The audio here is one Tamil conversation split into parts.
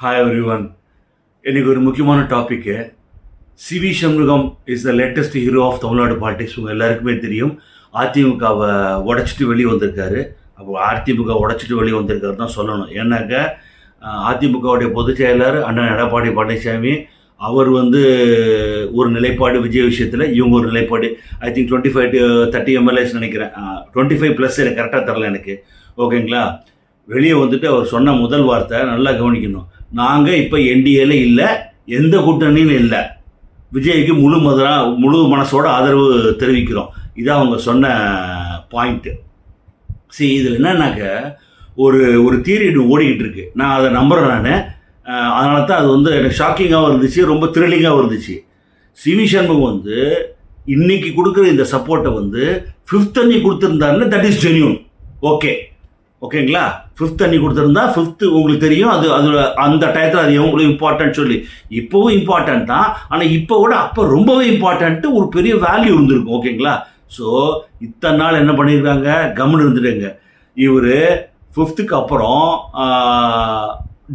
Hi everyone. இன்னைக்கு ஒரு முக்கியமான topic. CV Shanmugam is the latest hero of Tamil Nadu politics. உங்கள் எல்லாருக்குமே தெரியும். அதிமுகவை உடைச்சிட்டு வெளியே வந்திருக்காரு. அப்போ அதிமுக உடைச்சிட்டு வெளியே வந்திருக்காரு தான் சொல்லணும். ஏன்னாக்க அதிமுகவுடைய பொதுச் செயலாளர் அண்ணன் எடப்பாடி பழனிசாமி அவர் ஒரு நிலைப்பாடு விஜய் விஷயத்தில், இவங்க ஒரு நிலைப்பாடு. ஐ திங்க் 25-30 எம்எல்ஏஸ் நினைக்கிறேன். 25+ எனக்கு கரெக்டாக தரல எனக்கு. ஓகேங்களா? வெளியே வந்துட்டு அவர் சொன்ன முதல் வார்த்தை நல்லா கவனிக்கணும். நாங்கள் இப்போ என்டிஏல இல்லை, எந்த கூட்டணியும் இல்லை, விஜய்க்கு முழு மனசோட ஆதரவு தெரிவிக்கிறோம். இதான் அவங்க சொன்ன பாயிண்ட்டு. சரி, இதில் என்னன்னாக்க ஒரு தியரி ஓடிக்கிட்டு இருக்கு. நான் அதை நம்புகிறேன். நான் அதனால தான் அது எனக்கு ஷாக்கிங்காகவும் இருந்துச்சு, ரொம்ப த்ரில்லிங்காகவும் இருந்துச்சு. சிவி சண்முகம் இன்னைக்கு கொடுக்குற இந்த சப்போர்ட்டை 5th அன்னி கொடுத்துருந்தாருன்னு தட் இஸ் ஜென்யூன். ஓகேங்களா? 5th அன்னி கொடுத்துருந்தா 5th உங்களுக்கு தெரியும். அது அந்த டயத்தில் அது எவ்வளோ இம்பார்ட்டன்ட் சொல்லி இப்போவும் இம்பார்ட்டன்ட் தான். ஆனால் இப்போ விட அப்போ ரொம்பவே இம்பார்ட்டன்ட்டு, ஒரு பெரிய வேல்யூ இருந்திருக்கும். ஓகேங்களா? ஸோ இத்தனை நாள் என்ன பண்ணியிருக்காங்க, கம்முன்னு இருந்துடுங்க. இவர் 5th அப்புறம்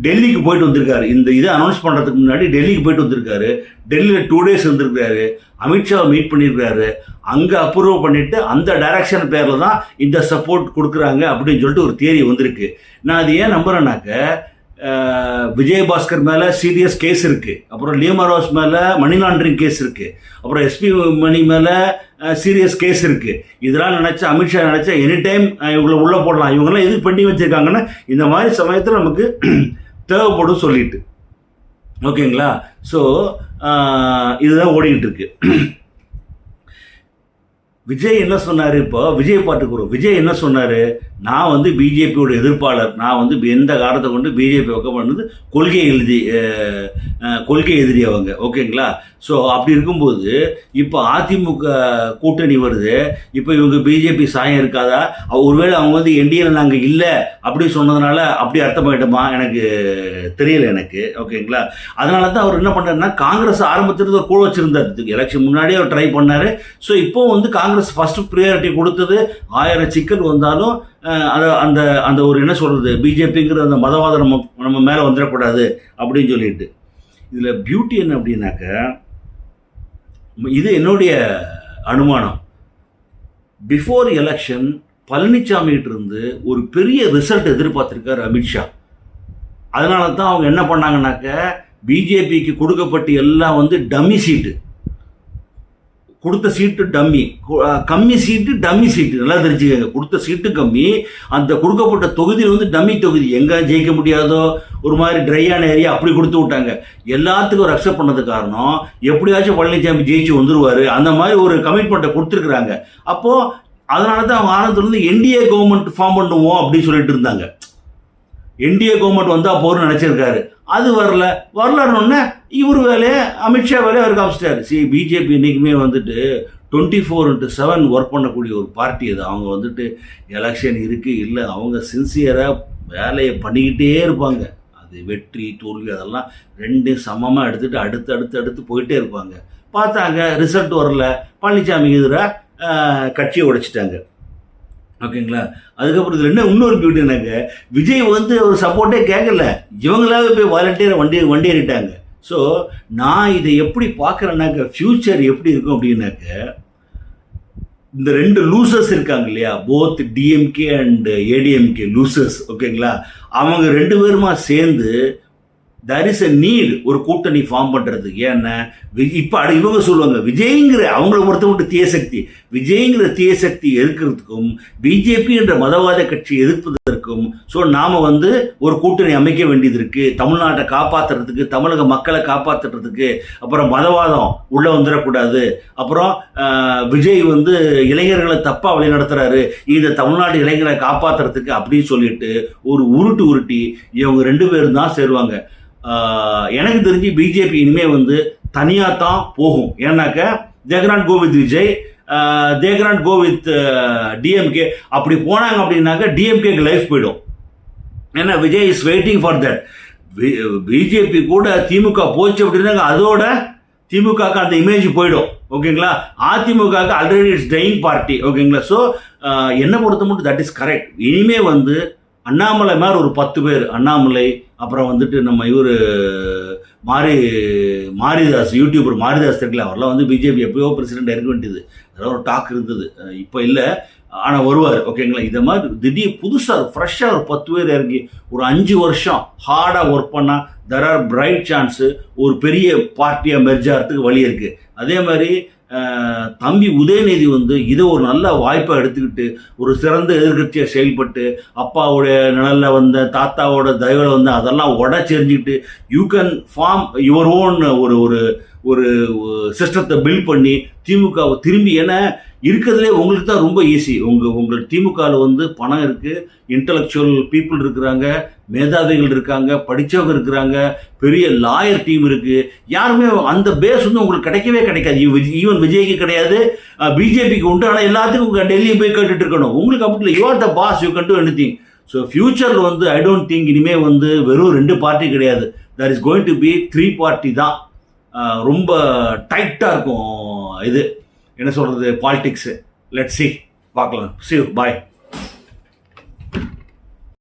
டெல்லிக்கு போயிட்டு வந்திருக்காரு. இந்த இதை அனௌன்ஸ் பண்ணுறதுக்கு முன்னாடி டெல்லிக்கு போயிட்டு வந்திருக்காரு. டெல்லியில் 2 days இருந்திருக்காரு. அமித்ஷாவை மீட் பண்ணியிருக்காரு. அங்கே அப்ரூவ் பண்ணிவிட்டு அந்த டைரக்ஷன் பேரில் தான் இந்த சப்போர்ட் கொடுக்குறாங்க அப்படின்னு சொல்லிட்டு ஒரு தியரி வந்திருக்கு. நான் அது ஏன் நம்புகிறேன்னாக்க, விஜயபாஸ்கர் மேலே சீரியஸ் கேஸ் இருக்குது, அப்புறம் லியோமரோஸ் மேலே மணி லாண்டரிங் கேஸ் இருக்குது, அப்புறம் எஸ்பி மணி மேலே சீரியஸ் கேஸ் இருக்குது. இதெல்லாம் நினச்சா அமித்ஷா நினச்சா எனி டைம் இவங்களை உள்ளே போடலாம். இவங்கெல்லாம் எது பண்ணி வச்சுருக்காங்கன்னா இந்த மாதிரி சமயத்தில் நமக்கு தேவைப்படும் சொல்லிட்டு. ஓகேங்களா? ஸோ இதுதான் ஓடிக்கிட்டு இருக்கு. விஜய் என்ன சொன்னார்? இப்போ விஜய் பாட்டுக்கு வரும். விஜய் என்ன சொன்னார்? நான் பிஜேபியோட எதிர்ப்பாளர், நான் எந்த காரணத்தை கொண்டு பிஜேபி வைக்க பண்ணது கொள்கை எதிரி அவங்க. ஓகேங்களா? ஸோ அப்படி இருக்கும்போது இப்போ அதிமுக கூட்டணி வருது. இப்போ இவங்க பிஜேபி சாயம் இருக்காதா? ஒருவேளை அவங்க என்டிஏல நாங்கள் இல்லை அப்படி சொன்னதுனால அப்படி அர்த்தமாயிட்டோமா? எனக்கு தெரியல எனக்கு. ஓகேங்களா? அதனால தான் அவர் என்ன பண்ணுறாருன்னா, காங்கிரஸ் ஆரம்பத்திலிருந்து ஒரு குழு வச்சுருந்தார். எலெக்ஷன் முன்னாடியே அவர் ட்ரை பண்ணார். ஸோ இப்போ காங்கிரஸ் ஃபர்ஸ்ட் ப்ரியாரிட்டி கொடுத்தது. 1000 சிக்கல் வந்தாலும் அந்த அந்த ஒரு என்ன சொல்கிறது, பிஜேபிங்கிற அந்த மதவாதம் நம்ம மேலே வந்துடக்கூடாது அப்படின்னு சொல்லிட்டு. இதில் பியூட்டி என்ன அப்படின்னாக்க, இது என்னுடைய அனுமானம். பிஃபோர் எலெக்ஷன் பழனிசாமிகிட்ட இருந்து ஒரு பெரிய ரிசல்ட் எதிர்பார்த்துருக்கார் அமித்ஷா. அதனால தான் அவங்க என்ன பண்ணாங்கன்னாக்க, பிஜேபிக்கு கொடுக்கப்பட்ட எல்லாம் டம்மி சீட்டு, கொடுத்த சீட்டு டம்மி, கம்மி சீட்டு டம்மி சீட்டு. நல்லா தெரிஞ்சுக்கங்க, கொடுத்த சீட்டு கம்மி, அந்த கொடுக்கப்பட்ட தொகுதியில் டம்மி தொகுதி, எங்கே ஜெயிக்க முடியாதோ ஒரு மாதிரி ட்ரையான ஏரியா அப்படி கொடுத்து விட்டாங்க. எல்லாத்துக்கும் ஒரு அக்செப்ட் பண்ணது காரணம், எப்படியாச்சும் பழனிசாமி ஜெயிச்சு வந்துருவார், அந்த மாதிரி ஒரு கமிட்மெண்ட்டை கொடுத்துருக்குறாங்க. அப்போது அதனால தான் அவங்க ஆனந்துலேருந்து என்டிஏ கவர்மெண்ட் ஃபார்ம் பண்ணுவோம் அப்படின்னு சொல்லிட்டு இருந்தாங்க. என்டிஏ கவர்மெண்ட் வந்தால் போகிறோன்னு நினச்சிருக்காரு. அது வரலன்னொன்னே இவர் வேலையை, அமித்ஷா வேலையை அவர் காமிச்சிட்டாரு. பிஜேபி இன்றைக்குமே 24/7 ஒர்க் பண்ணக்கூடிய ஒரு பார்ட்டி. அது அவங்க எலெக்ஷன் இருக்குது இல்லை, அவங்க சின்சியராக வேலையை பண்ணிக்கிட்டே இருப்பாங்க. அது வெற்றி தோல்வி அதெல்லாம் 2 சமமாக எடுத்துகிட்டு அடுத்து போயிட்டே இருப்பாங்க. பார்த்தாங்க ரிசல்ட் வரல, பழனிசாமிக்கு எதிராக கட்சியை உடைச்சிட்டாங்க. ஓகேங்களா? அதுக்கப்புறம் இதில் இன்னொரு பியூட்டினாங்க, விஜய் ஒரு சப்போர்ட்டே கேட்கல, இவங்களாவே போய் வாலண்டியராக வண்டி ஏறிட்டாங்க. ஸோ நான் இதை எப்படி பார்க்குறேன்னாக்க, ஃப்யூச்சர் எப்படி இருக்கும் அப்படின்னாக்க, இந்த 2 லூசர்ஸ் இருக்காங்க இல்லையா, both DMK and ADMK losers. ஓகேங்களா? அவங்க 2 பேருமா சேர்ந்து there is a need ஒரு கூட்டணி ஃபார்ம் பண்ணுறதுக்கு. ஏன்னா இப்போ இவங்க சொல்லுவாங்க, விஜய்ங்கிற அவங்கள பொறுத்தவரை தீயசக்தி, விஜய்ங்கிற தீயசக்தி எதிர்க்கிறதுக்கும் பிஜேபி என்ற மதவாத கட்சி எதிர்ப்பதற்கும் ஸோ நாம் ஒரு கூட்டணி அமைக்க வேண்டியது இருக்குது. தமிழ்நாட்டை காப்பாற்றுறதுக்கு, தமிழக மக்களை காப்பாற்றுறதுக்கு, அப்புறம் மதவாதம் உள்ளே வந்துடக்கூடாது, அப்புறம் விஜய் இளைஞர்களை தப்பாக வழி நடத்துகிறாரு, இந்த தமிழ்நாட்டு இளைஞர்களை காப்பாற்றுறதுக்கு அப்படின்னு சொல்லிட்டு ஒரு உருட்டி இவங்க 2 பேரும் தான் சேருவாங்க. எனக்கு தெரிஞ்சு பிஜேபி இனிமேல் தனியாக தான் போகும். ஏன்னாக்க they cannot go with Vijay, they cannot go with DMK. அப்படி போனாங்க அப்படின்னாக்க டிஎம்கேக்கு லைஃப் போயிடும். ஏன்னா Vijay is waiting for that. BJP கூட திமுக போச்சு அப்படின்னாங்க, அதோட திமுகக்கு அந்த இமேஜ் போயிடும். ஓகேங்களா? அதிமுகக்கு ஆல்ரெடி இட்ஸ் டையிங் பார்ட்டி. ஓகேங்களா? ஸோ என்னை பொறுத்த மட்டும் தட் இஸ் கரெக்ட். இனிமே அண்ணாமலை மாதிரி ஒரு 10 பேர், அண்ணாமலை, அப்புறம் வந்துட்டு நம்ம இவர் மாரிதாஸ், யூடியூபர் மாரிதாஸ் தெரியல, அவரெல்லாம் வந்து பிஜேபி எப்பயோ பிரசிடென்ட் இருக்க வேண்டியது, அதெல்லாம் ஒரு டாக் இருந்தது. இப்போ இல்லை, ஆனால் வருவார். ஓகேங்களா? இதை மாதிரி திடீர் புதுசாக ஃப்ரெஷ்ஷாக ஒரு 10 பேர் இறங்கி ஒரு 5 வருஷம் ஹார்டாக ஒர்க் பண்ணால் தெர் ஆர் பிரைட் சான்ஸு ஒரு பெரிய பார்ட்டியாக மெர்ஜ் ஆகிறதுக்கு வழி இருக்குது. அதே மாதிரி தம்பி உதயநிதி வந்து இதை ஒரு நல்ல வாய்ப்பாக எடுத்துக்கிட்டு ஒரு சிறந்த எதிர்கட்சியாக செயல்பட்டு அப்பாவோட நிழலில் வந்த தாத்தாவோட தயவில் வந்து அதெல்லாம் உடச்செறிஞ்சிக்கிட்டு you can form your own ஒரு ஒரு ஒரு சிஸ்டத்தை பில்ட் பண்ணி திமுகவை திரும்பி, ஏன்னா இருக்கிறதுலே உங்களுக்கு தான் ரொம்ப ஈஸி. உங்களுக்கு திமுகவில் வந்து பணம் இருக்குது, இன்டலெக்சுவல் பீப்புள் இருக்கிறாங்க, மேதாவிகள் இருக்காங்க, படித்தவங்க இருக்கிறாங்க, பெரிய லாயர் டீம் இருக்குது. யாருமே அந்த பேஸ் வந்து உங்களுக்கு கிடைக்கவே கிடைக்காது. ஈவன் விஜய்க்கு கிடையாது, பிஜேபிக்கு உண்டு. ஆனால் எல்லாத்துக்கும் டெல்லியை போய் கேட்டுட்டு இருக்கணும். உங்களுக்கு அப்படி இல்லை, you are the boss, you can do anything. So ஃபியூச்சரில் வந்து ஐ டோன்ட் திங்க் இனிமேல் வந்து வெறும் 2 பார்ட்டி கிடையாது, that is going to be 3 party தான். ரொம்ப டைட்டாக இருக்கும் இது என்ன சொல்கிறது பாலிடிக்ஸு. லெட்ஸ் சி, பார்க்கலாம். See you, bye.